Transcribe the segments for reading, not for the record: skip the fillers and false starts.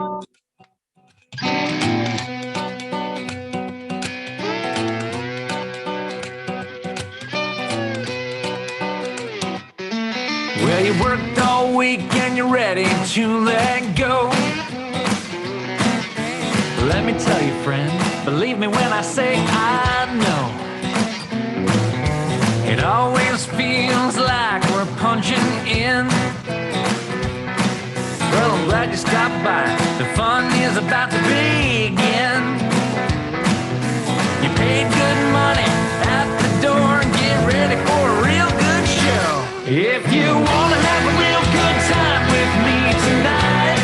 Well, you worked all week and you're ready to let go. Let me tell you, friend, believe me when I say I know. It always feels like we're punching in. Well, I'm glad you stopped by. The fun is about to begin. You paid good money at the door. Get ready for a real good show. If you want to have a real good time with me tonight,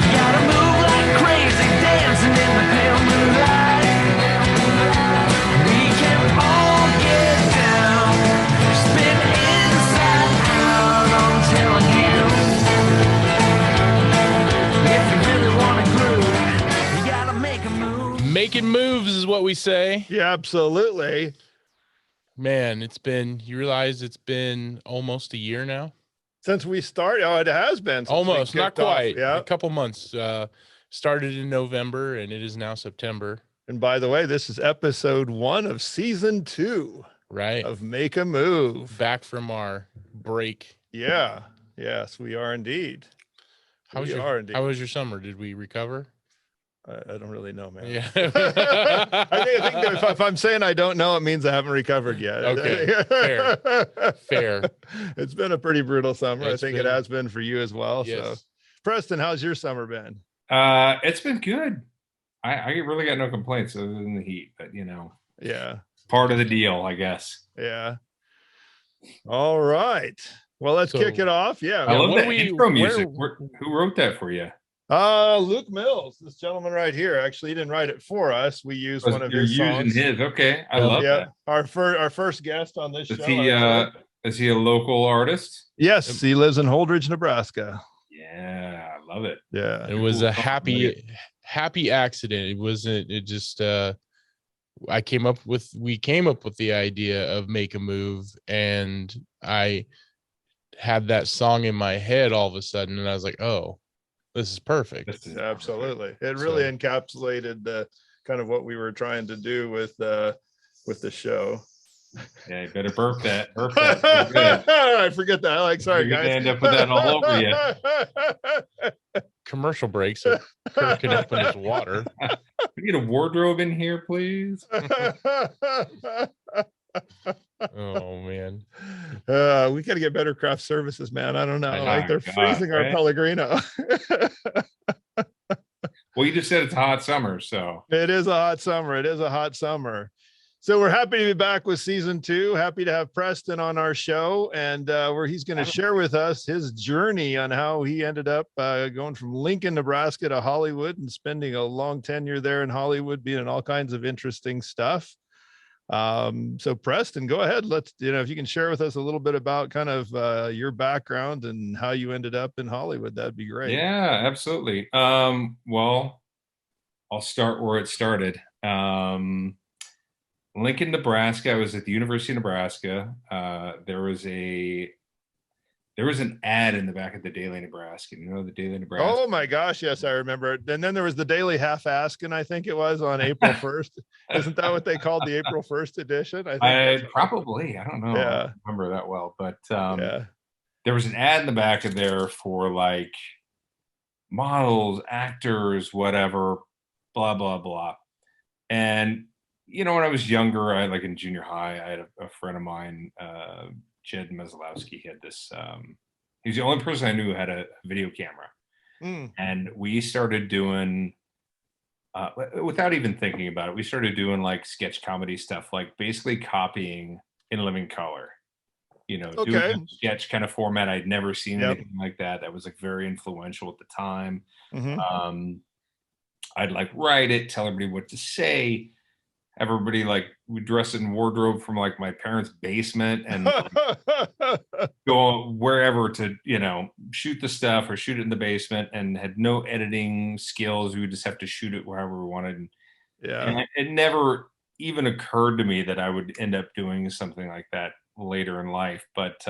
you gotta move like crazy, dancing in the pale moonlight. We can all get down, spin inside out, I'm telling you. If you really want to groove, you gotta make a move. Making moves is what we say. Yeah, absolutely. Man, you realize it's been almost a year now? Since we started, it has been. Almost, not quite. Yeah. A couple months. Started in November, and it is now September. And by the way, this is episode 1 of season 2. Right. Of Make a Move. Back from our break. Yeah. Yes, we are indeed. How was your summer? Did we recover? I don't really know, man. Yeah. I think if I'm saying I don't know, it means I haven't recovered yet. Okay. Fair. It's been a pretty brutal summer. It has been for you as well. Yes. So, Preston, how's your summer been? It's been good. I really got no complaints other than the heat, but yeah, part of the deal, I guess. Yeah. All right. Well, let's kick it off. Yeah. I love that intro music. Who wrote that for you? Luke Mills, this gentleman right here. Actually, he didn't write it for us. We used one of his songs. Okay, I love that. Our first guest on this show. Is he a local artist? Yes, he lives in Holdridge, Nebraska. Yeah, I love it. Yeah, it was a happy accident. It wasn't. It just. We came up with the idea of Make a Move, and I had that song in my head all of a sudden, and I was like, oh. This is perfect. Absolutely. It really encapsulated the kind of what we were trying to do with the show. Yeah, you better burp that. I forget that. Sorry, guys. End up with that all over you. Commercial break, so Kirk can open his water. We need a wardrobe in here, please. Oh man, we got to get better craft services, man. I don't know. They're freezing our Pellegrino. Well, you just said it's a hot summer, so it is a hot summer. So we're happy to be back with season 2. Happy to have Preston on our show, and where he's going to share with us his journey on how he ended up going from Lincoln, Nebraska to Hollywood and spending a long tenure there in Hollywood, being in all kinds of interesting stuff. So Preston, go ahead. Let's, if you can share with us a little bit about kind of your background and how you ended up in Hollywood, that'd be great. Yeah, absolutely. Well, I'll start where it started. Lincoln, Nebraska. I was at the University of Nebraska. There was an ad in the back of the Daily Nebraskan. You know the Daily Nebraskan? Oh my gosh, yes, I remember it. And then there was the Daily Half-Askin, I think it was, on April 1st. Isn't that what they called the April 1st edition? I think probably. I don't know. Yeah. I don't remember that well, but there was an ad in the back of there for like models, actors, whatever, blah, blah, blah. And when I was younger, like in junior high, I had a friend of mine, Jed Meslowski. He had this, he was the only person I knew who had a video camera. And we started doing, without even thinking about it, we started doing like sketch comedy stuff, like basically copying In Living Color, doing a sketch kind of format. I'd never seen anything like that. That was like very influential at the time. I'd like write it, tell everybody what to say. Everybody we dress in wardrobe from like my parents' basement and go wherever to, shoot the stuff or shoot it in the basement, and had no editing skills. We would just have to shoot it wherever we wanted. Yeah. And it never even occurred to me that I would end up doing something like that later in life. But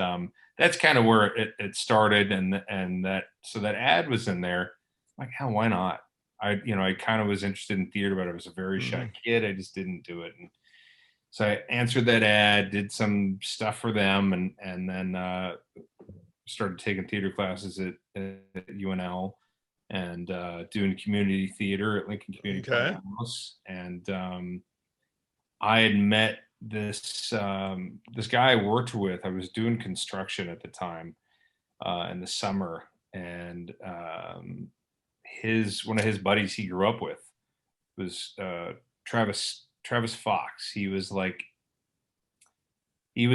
that's kind of where it started, and that ad was in there. Like, hell, why not? I kind of was interested in theater, but I was a very shy kid. I just didn't do it. And so I answered that ad, did some stuff for them, and then started taking theater classes at UNL and doing community theater at Lincoln Community House. And I had met this guy I worked with. I was doing construction at the time in the summer, and one of his buddies he grew up with was Travis Fox. He was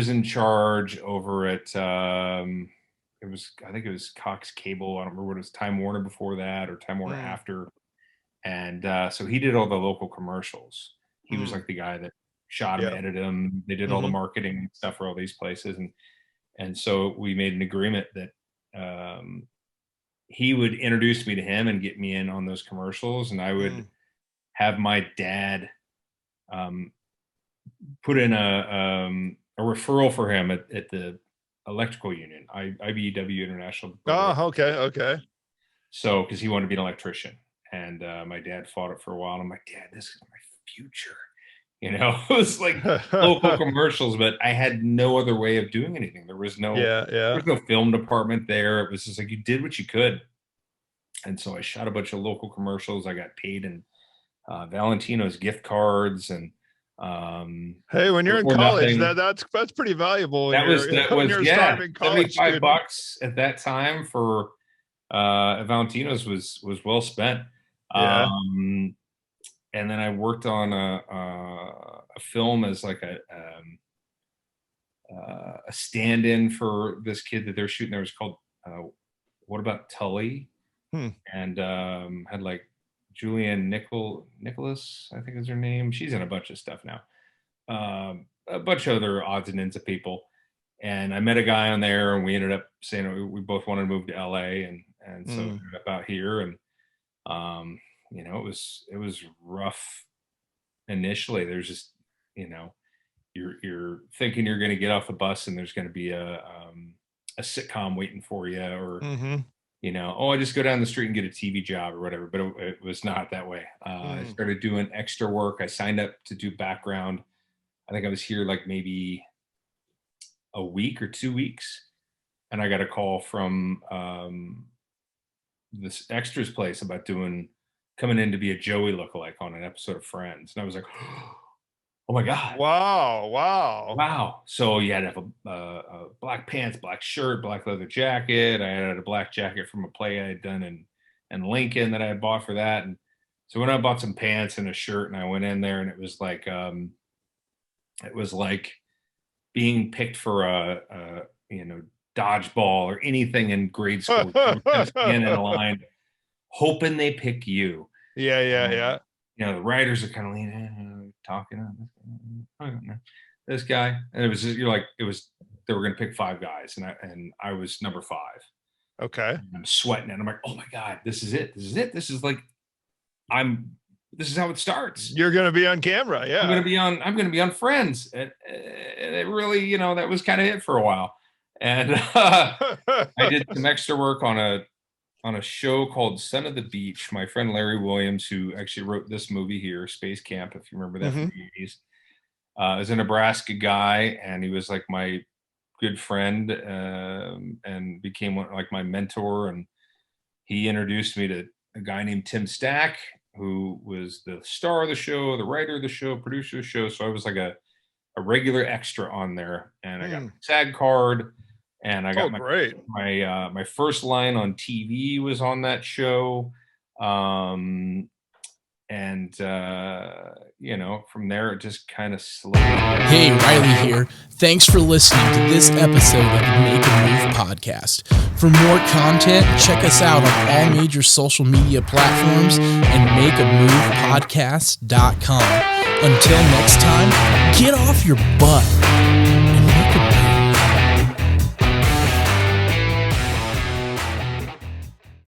in charge over at I think it was Cox Cable. I don't remember what it was, Time Warner before that or Time Warner after. And so he did all the local commercials. He was like the guy that shot them, edited them. They did all the marketing stuff for all these places. And so we made an agreement that he would introduce me to him and get me in on those commercials. And I would have my dad put in a referral for him at the electrical union, IBEW International. Oh, okay. So, because he wanted to be an electrician, and my dad fought it for a while. And I'm like, Dad, this is my future. It was like local commercials, but I had no other way of doing anything. There was no, there was no film department there. It was just like, you did what you could. And so I shot a bunch of local commercials. I got paid in Valentino's gift cards, and hey, when you're in college, that's pretty valuable. That was $75 at that time for Valentino's was well spent. And then I worked on a film as like a stand-in for this kid that they're shooting. There was called What About Tully? And had like Julianne Nicholas, I think is her name. She's in a bunch of stuff now. A bunch of other odds and ends of people. And I met a guy on there, and we ended up saying we both wanted to move to LA, and so we ended up out here. And it was rough initially. There's just, you're thinking you're going to get off the bus and there's going to be a sitcom waiting for you, or I just go down the street and get a TV job or whatever. But it was not that way. I started doing extra work. I signed up to do background. I think I was here like maybe a week or 2 weeks, and I got a call from this extras place about coming in to be a Joey lookalike on an episode of Friends. And I was like, oh my God. Wow. So you had to have a black pants, black shirt, black leather jacket. I had a black jacket from a play I had done in Lincoln that I had bought for that. And so when I bought some pants and a shirt, and I went in there, and it was like being picked for a dodgeball or anything in grade school. Just in a line, hoping they pick you. Yeah. The writers are kind of leaning, talking. I don't know this guy, and it was just, they were going to pick 5 guys, and I was number 5. Okay. And I'm sweating, and I'm like, oh my God, this is it. This is like, this is how it starts. You're going to be on camera. Yeah. I'm going to be on Friends. And it really, that was kind of it for a while. And I did some extra work on a show called Son of the Beach. My friend Larry Williams, who actually wrote this movie here, Space Camp, if you remember that from the 80s, is a Nebraska guy, and he was like my good friend, and became like my mentor. And he introduced me to a guy named Tim Stack, who was the star of the show, the writer of the show, producer of the show. So I was like a regular extra on there, and I got my SAG card. And I got my first line on TV was on that show. From there, it just kind of slowed. Hey, Riley here. Thanks for listening to this episode of the Make a Move podcast. For more content, check us out on all major social media platforms and makeamovepodcast.com. Until next time, get off your butt and make a move.